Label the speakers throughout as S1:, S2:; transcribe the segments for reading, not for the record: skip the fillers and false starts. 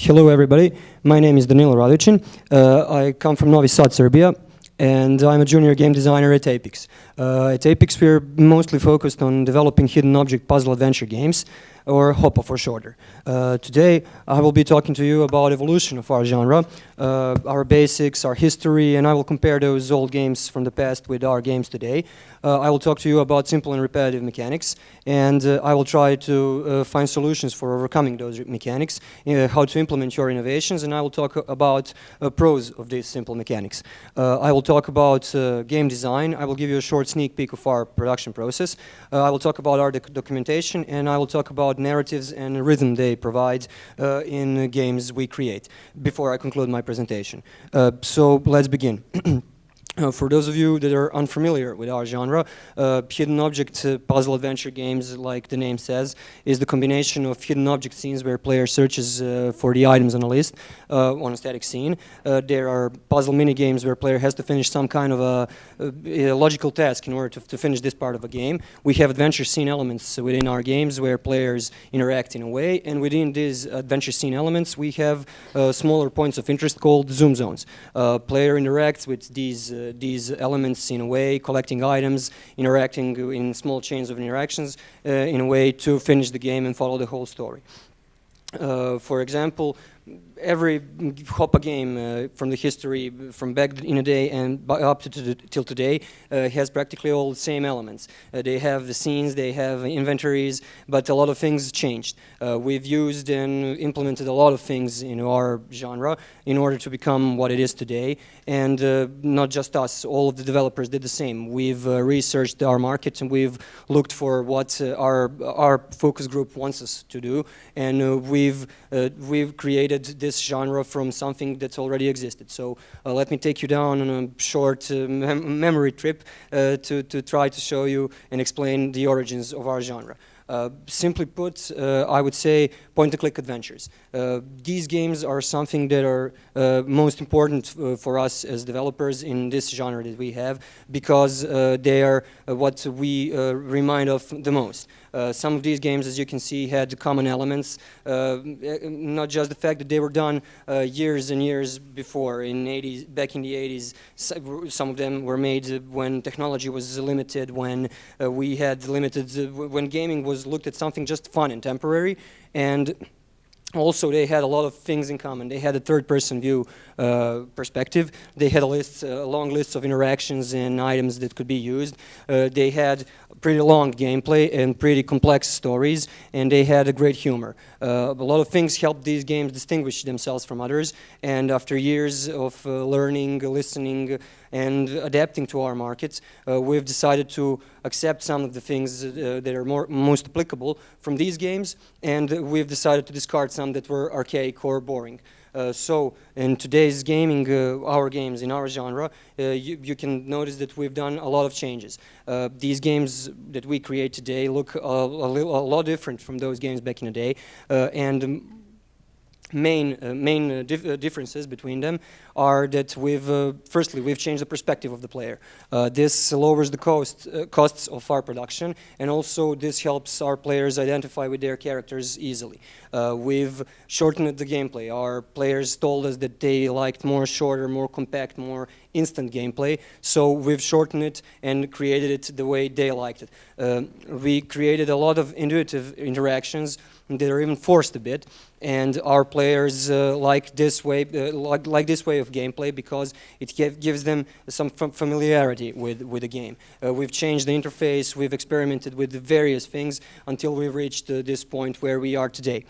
S1: Hello everybody, my name is Danilo RADOJCIN. I come from Novi Sad, Serbia, and I'm a junior game designer at Apex. At Apex we're mostly focused on developing hidden object puzzle adventure games, or HOPA for shorter. Today I will be talking to you about evolution of our genre, our basics, our history, and I will compare those old games from the past with our games today. I will talk to you about simple and repetitive mechanics, and I will try to find solutions for overcoming those mechanics, how to implement your innovations, and I will talk about pros of these simple mechanics. I will talk about game design. I will give you a short sneak peek of our production process. I will talk about our documentation, and I will talk about narratives and rhythm they provide in games we create before I conclude my presentation. So let's begin. For those of you that are unfamiliar with our genre, hidden object puzzle adventure games, like the name says, is the combination of hidden object scenes where player searches for the items on a list on a static scene. There are puzzle mini games where player has to finish some kind of a logical task in order to finish this part of a game. We have adventure scene elements within our games where players interact in a way, and within these adventure scene elements we have smaller points of interest called zoom zones. Player interacts with these elements in a way, collecting items, interacting in small chains of interactions in a way to finish the game and follow the whole story. For example, every HOPA game from the history from back in the day and up to till today has practically all the same elements. They have the scenes, they have inventories, but a lot of things changed. We've used and implemented a lot of things in our genre in order to become what it is today, and not just us, all of the developers did the same. We've researched our market and we've looked for what our focus group wants us to do, and we've created this genre from something that's already existed. So let me take you down on a short memory trip to try to show you and explain the origins of our genre. Simply put, I would say point-and-click adventures. These games are something that are most important for us as developers in this genre that we have, because they are what we remind of the most. Some of these games, as you can see, had common elements, not just the fact that they were done years and years before, back in the 80s. Some of them were made when technology was limited, when we had limited, when gaming was looked at something just fun and temporary, and also they had a lot of things in common. They had a third-person view perspective. They had a long list of interactions and items that could be used. They had pretty long gameplay and pretty complex stories, and they had a great humor. A lot of things helped these games distinguish themselves from others, and after years of learning, listening, and adapting to our markets, we've decided to accept some of the things that are most applicable from these games, and we've decided to discard some that were archaic or boring. So in today's gaming, our games in our genre, you can notice that we've done a lot of changes. These games that we create today look a lot different from those games back in the day, and main differences between them are that firstly, we've changed the perspective of the player. This lowers the costs of our production, and also this helps our players identify with their characters easily. We've shortened the gameplay. Our players told us that they liked more shorter, more compact, more instant gameplay, so we've shortened it and created it the way they liked it. We created a lot of intuitive interactions that are even forced a bit, and our players like this way of gameplay because it gives them some familiarity with the game. We've changed the interface, we've experimented with various things until we've reached this point where we are today.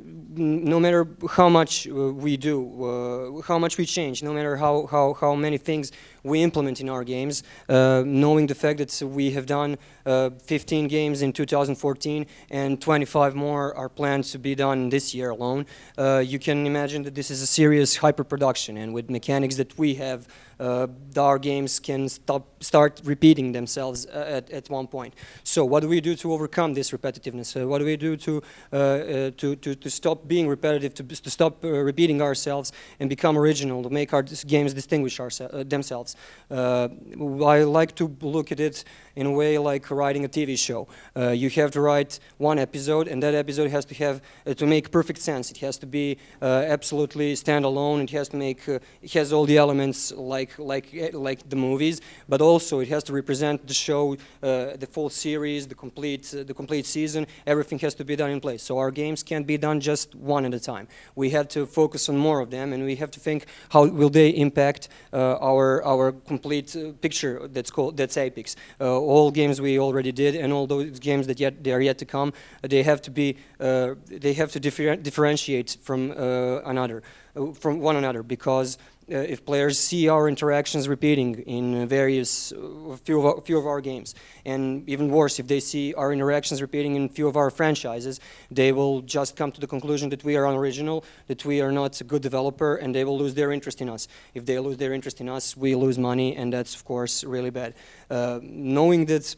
S1: No matter how much we do, how much we change, no matter how many things we implement in our games, knowing the fact that we have done 15 games in 2014 and 25 more are planned to be done this year alone, you can imagine that this is a serious hyper-production, and with mechanics that we have our games can start repeating themselves at one point. So what do we do to overcome this repetitiveness? What do we do to stop being repetitive, to stop repeating ourselves and become original, to make our games distinguish themselves? I like to look at it in a way like writing a TV show. You have to write one episode, and that episode has to have to make perfect sense. It has to be absolutely standalone. It has to make it has all the elements like the movies, but also it has to represent the show, the full series, the complete season. Everything has to be done in place. So our games can't be done just one at a time. We have to focus on more of them, and we have to think how will they impact our complete picture that's Apex. All games we already did, and all those games that they are yet to come, they have to differentiate from one another, because if players see our interactions repeating in few of our games, and even worse, if they see our interactions repeating in few of our franchises, they will just come to the conclusion that we are unoriginal, that we are not a good developer, and they will lose their interest in us. If they lose their interest in us, we lose money, and that's of course really bad. Knowing this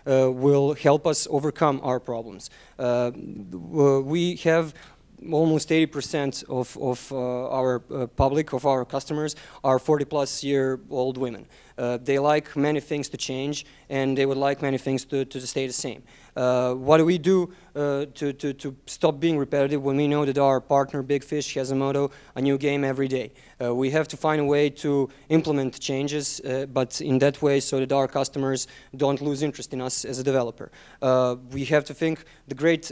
S1: will help us overcome our problems. We have almost 80% of our public, of our customers, are 40-plus-year-old women. They like many things to change, and they would like many things to stay the same. What do we do to stop being repetitive when we know that our partner, Big Fish, has a motto, a new game every day? We have to find a way to implement changes, but in that way so that our customers don't lose interest in us as a developer. We have to think, the great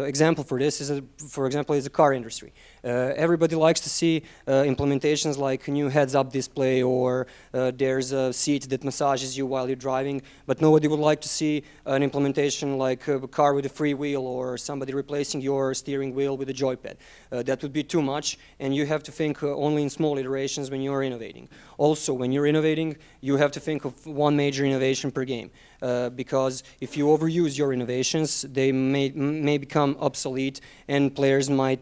S1: example for this is, for example, is the car industry. Everybody likes to see implementations like a new heads-up display, or there's a seat that massages you while you're driving, but nobody would like to see an implementation like a car with a free wheel, or somebody replacing your steering wheel with a joypad. That would be too much, and you have to think only in small iterations when you're innovating. Also, when you're innovating, you have to think of one major innovation per game, because if you overuse your innovations, they may become obsolete, and players might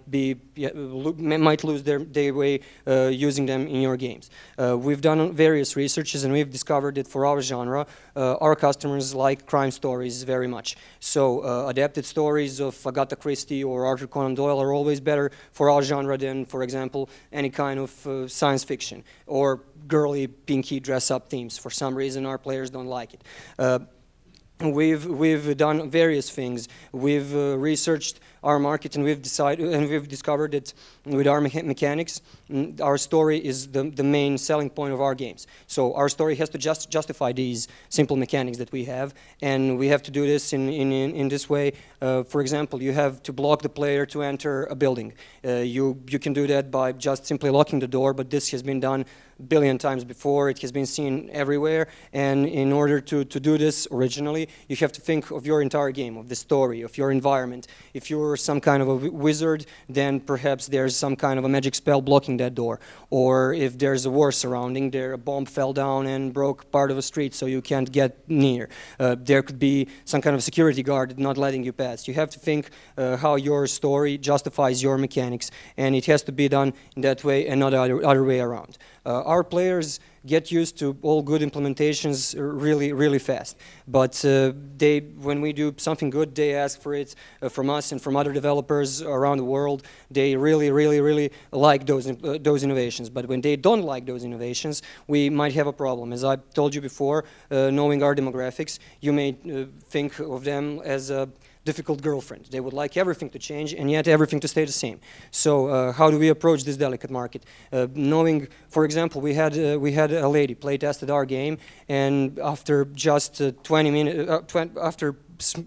S1: lose their way using them in your games. We've done various researches, and we've discovered that for our genre, our customers like crime stories very much. So adapted stories of Agatha Christie or Arthur Conan Doyle are always better for our genre than, for example, any kind of science fiction or girly pinky dress-up themes. For some reason, our players don't like it. We've done various things. We've researched our market, and we've discovered that with our mechanics, our story is the main selling point of our games. So our story has to justify these simple mechanics that we have, and we have to do this in this way. For example, you have to block the player to enter a building. You can do that by just simply locking the door, but this has been done a billion times before. It has been seen everywhere, and in order to do this originally, you have to think of your entire game, of the story, of your environment. If you're some kind of a wizard, then perhaps there's some kind of a magic spell blocking that door. Or if there's a war surrounding, a bomb fell down and broke part of a street so you can't get near. There could be some kind of security guard not letting you pass. You have to think how your story justifies your mechanics, and it has to be done in that way and not the other way around. Our players get used to all good implementations really fast. But when we do something good, they ask for it from us and from other developers around the world. They really like those innovations. But when they don't like those innovations, we might have a problem. As I told you before, knowing our demographics, you may think of them as a difficult girlfriend. They would like everything to change and yet everything to stay the same. So how do we approach this delicate market? Knowing, for example, we had a lady play tested our game, and after just 20 minutes, after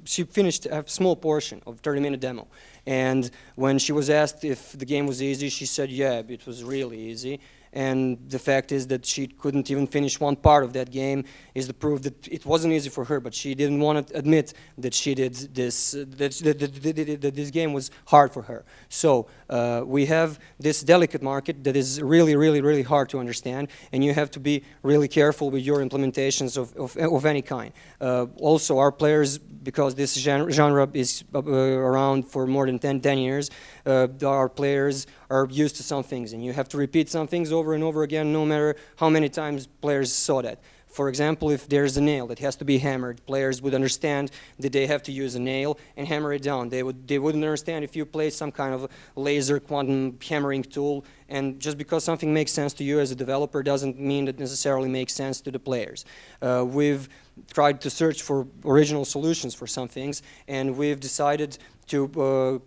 S1: she finished a small portion of 30-minute demo, and when she was asked if the game was easy, she said, yeah, it was really easy. And the fact is that she couldn't even finish one part of that game is the proof that it wasn't easy for her, but she didn't want to admit that she did this, that this game was hard for her. So We have this delicate market that is really, really, really hard to understand, and you have to be really careful with your implementations of any kind. Also, our players, because this genre is around for more than 10 years, our players are used to some things, and you have to repeat some things over and over again, no matter how many times players saw that. For example, if there's a nail that has to be hammered, players would understand that they have to use a nail and hammer it down. They wouldn't understand if you play some kind of laser quantum hammering tool, and just because something makes sense to you as a developer doesn't mean that necessarily makes sense to the players. We've tried to search for original solutions for some things, and we've decided to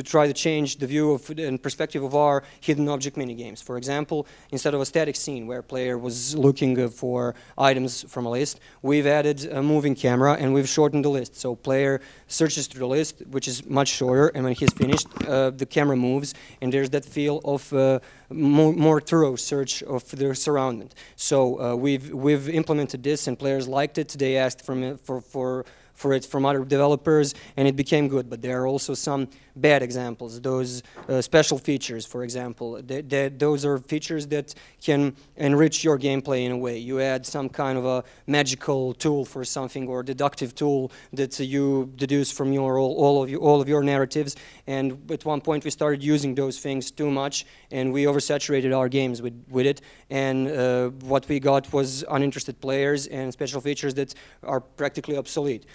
S1: try to change the view of and perspective of our hidden object minigames. For example, instead of a static scene where a player was looking for items from a list, we've added a moving camera and we've shortened the list. So player searches through the list, which is much shorter, and when he's finished, the camera moves, and there's that feel of more thorough search of their surroundings. So we've implemented this, and players liked it. They asked for it from other developers, and it became good. But there are also some bad examples. Those special features, for example, those are features that can enrich your gameplay in a way. You add some kind of a magical tool for something, or deductive tool that you deduce from all of your narratives. And at one point we started using those things too much, and we oversaturated our games with it. And what we got was uninterested players and special features that are practically obsolete.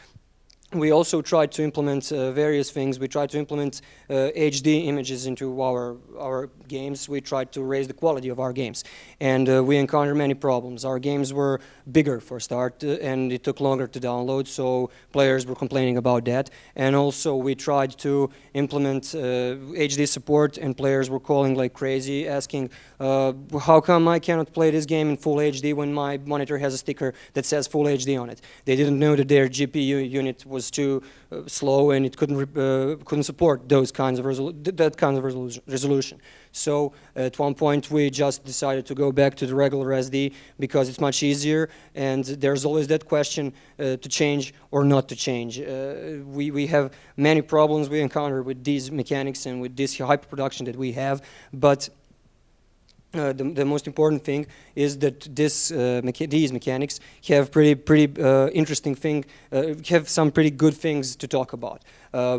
S1: We also tried to implement various things. We tried to implement HD images into our games. We tried to raise the quality of our games, and we encountered many problems. Our games were bigger for start, and it took longer to download, so players were complaining about that. And also we tried to implement HD support, and players were calling like crazy, asking, how come I cannot play this game in full HD when my monitor has a sticker that says full HD on it? They didn't know that their GPU unit was too slow, and it couldn't support those kinds of resolution. So at one point we just decided to go back to the regular SD because it's much easier, and there's always that question to change or not to change. We have many problems we encounter with these mechanics and with this hyperproduction that we have, but the most important thing is that these mechanics have pretty interesting have some pretty good things to talk about.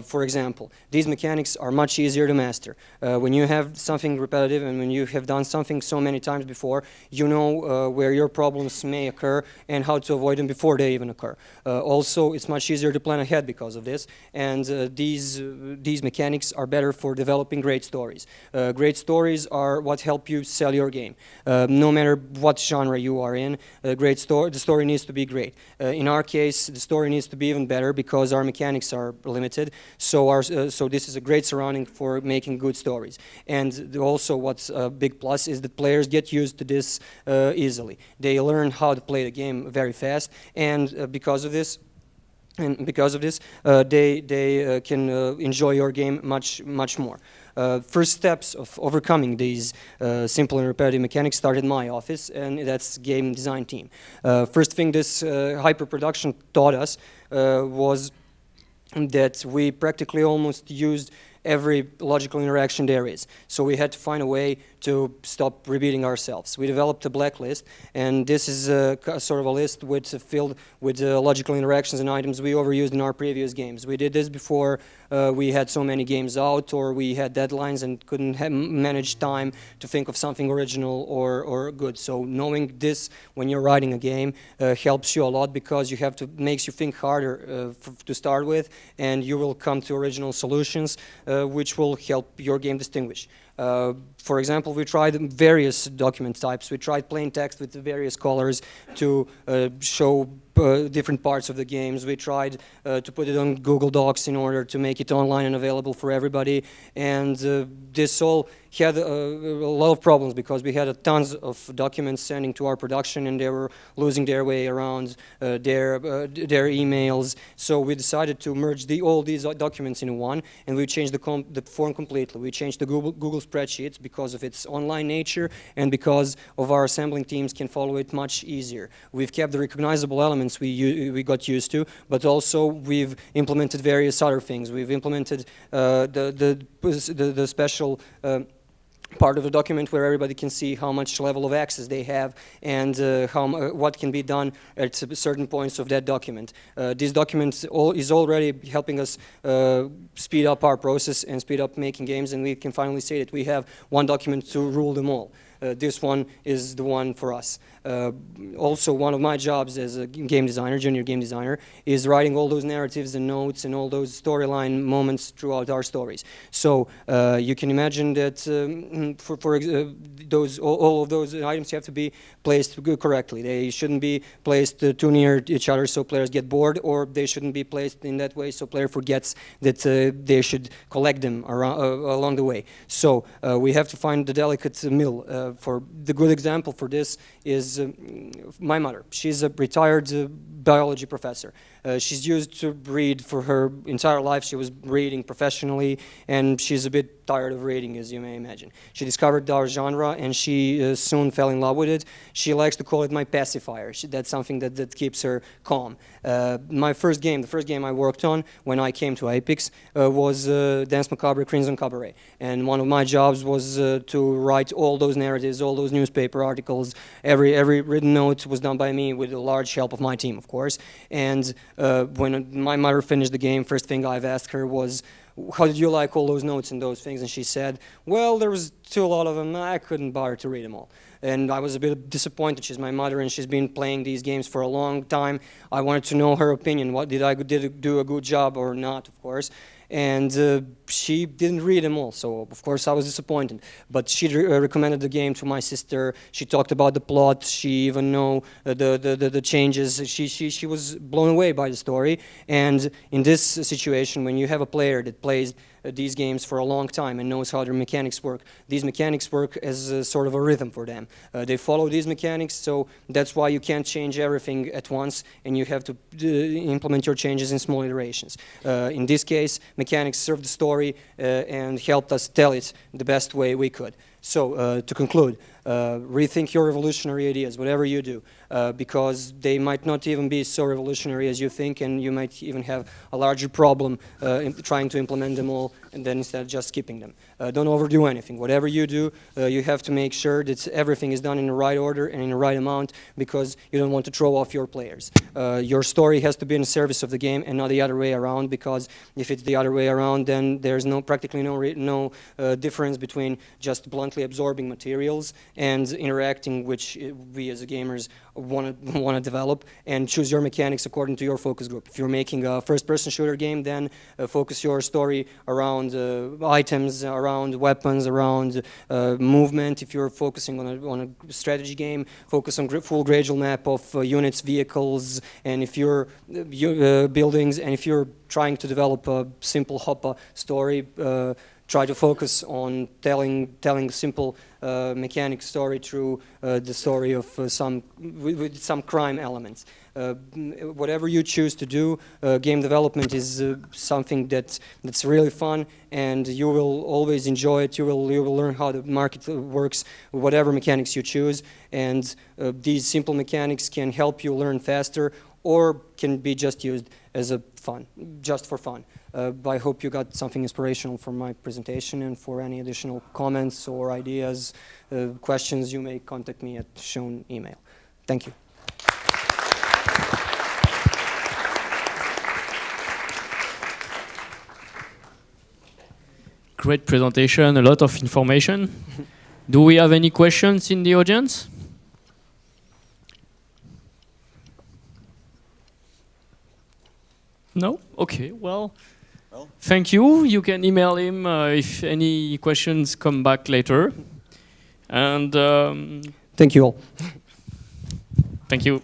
S1: For example, these mechanics are much easier to master. When you have something repetitive and when you have done something so many times before, you know where your problems may occur and how to avoid them before they even occur. Also, it's much easier to plan ahead because of this, and these mechanics are better for developing great stories. Great stories are what help you sell your game. No matter what genre you are in, the story needs to be great. In our case, the story needs to be even better because our mechanics are limited. So this is a great surrounding for making good stories. And also, what's a big plus is that players get used to this easily. They learn how to play the game very fast, and because of this, they can enjoy your game much more. First steps of overcoming these simple and repetitive mechanics started in my office, and that's game design team. First thing this hyperproduction taught us was that we practically almost used every logical interaction there is. So we had to find a way to stop repeating ourselves. We developed a blacklist, and this is sort of a list filled with logical interactions and items we overused in our previous games. We did this before we had so many games out, or we had deadlines and couldn't manage time to think of something original or good. So knowing this when you're writing a game helps you a lot, because makes you think harder to start with, and you will come to original solutions which will help your game distinguish. For example, we tried various document types. We tried plain text with various colors to show different parts of the games. We tried to put it on Google Docs in order to make it online and available for everybody. And this all had a lot of problems because we had tons of documents sending to our production, and they were losing their way around their emails. So we decided to merge all these documents into one, and we changed the form completely. We changed the Google spreadsheets because of its online nature and because of our assembling teams can follow it much easier. We've kept the recognizable elements documents we got used to, but also we've implemented various other things. We've implemented the special part of the document where everybody can see how much level of access they have and what can be done at certain points of that document. This document is already helping us speed up our process and speed up making games, and we can finally say that we have one document to rule them all. This one is the one for us. Also, one of my jobs as a game designer, junior game designer, is writing all those narratives and notes and all those storyline moments throughout our stories. So you can imagine that all of those items have to be placed correctly. They shouldn't be placed too near each other so players get bored, or they shouldn't be placed in that way so player forgets that they should collect them along the way. So we have to find the delicate middle. For the good example for this is my mother. She's a retired biology professor. She's used to read for her entire life. She was reading professionally, and she's a bit tired of reading, as you may imagine. She discovered our genre, and she soon fell in love with it. She likes to call it my pacifier. That's something that keeps her calm. The first game I worked on when I came to Apex was Dance Macabre Crimson Cabaret. And one of my jobs was to write all those narratives, all those newspaper articles. Every written note was done by me with a large help of my team, of course. And when my mother finished the game, first thing I've asked her was, how did you like all those notes and those things? And she said, well, there was too a lot of them. I couldn't bother to read them all. And I was a bit disappointed. She's my mother, and she's been playing these games for a long time. I wanted to know her opinion. Did I do a good job or not, of course? And she didn't read them all, so of course I was disappointed. But she recommended the game to my sister. She talked about the plot. She even knew the changes. She was blown away by the story. And in this situation, when you have a player that plays these games for a long time and knows how their mechanics work, these mechanics work as a sort of a rhythm for them. They follow these mechanics, so that's why you can't change everything at once, and you have to implement your changes in small iterations. In this case, mechanics served the story and helped us tell it the best way we could. So, to conclude, rethink your revolutionary ideas, whatever you do, because they might not even be so revolutionary as you think, and you might even have a larger problem in trying to implement them all, and then instead of just skipping them. Don't overdo anything. Whatever you do, you have to make sure that everything is done in the right order and in the right amount, because you don't want to throw off your players. Your story has to be in the service of the game and not the other way around, because if it's the other way around, then there's practically no difference between just bluntly absorbing materials and interacting, which we as gamers want to develop, and choose your mechanics according to your focus group. If you're making a first-person shooter game, then focus your story around items, around weapons, around movement. If you're focusing on a strategy game, focus on full gradual map of units, vehicles, and if you're buildings, and if you're trying to develop a simple Hoppa story, try to focus on telling simple mechanic story through the story of with some crime elements. Whatever you choose to do, game development is something that's really fun, and you will always enjoy it. You will learn how the market works, whatever mechanics you choose, and these simple mechanics can help you learn faster, or can be just used as just for fun. I hope you got something inspirational from my presentation, and for any additional comments or ideas, questions, you may contact me at shown email. Thank you.
S2: Great presentation, a lot of information. Do we have any questions in the audience? No? Okay, well, thank you. You can email him if any questions come back later. And
S1: thank you all.
S2: Thank you.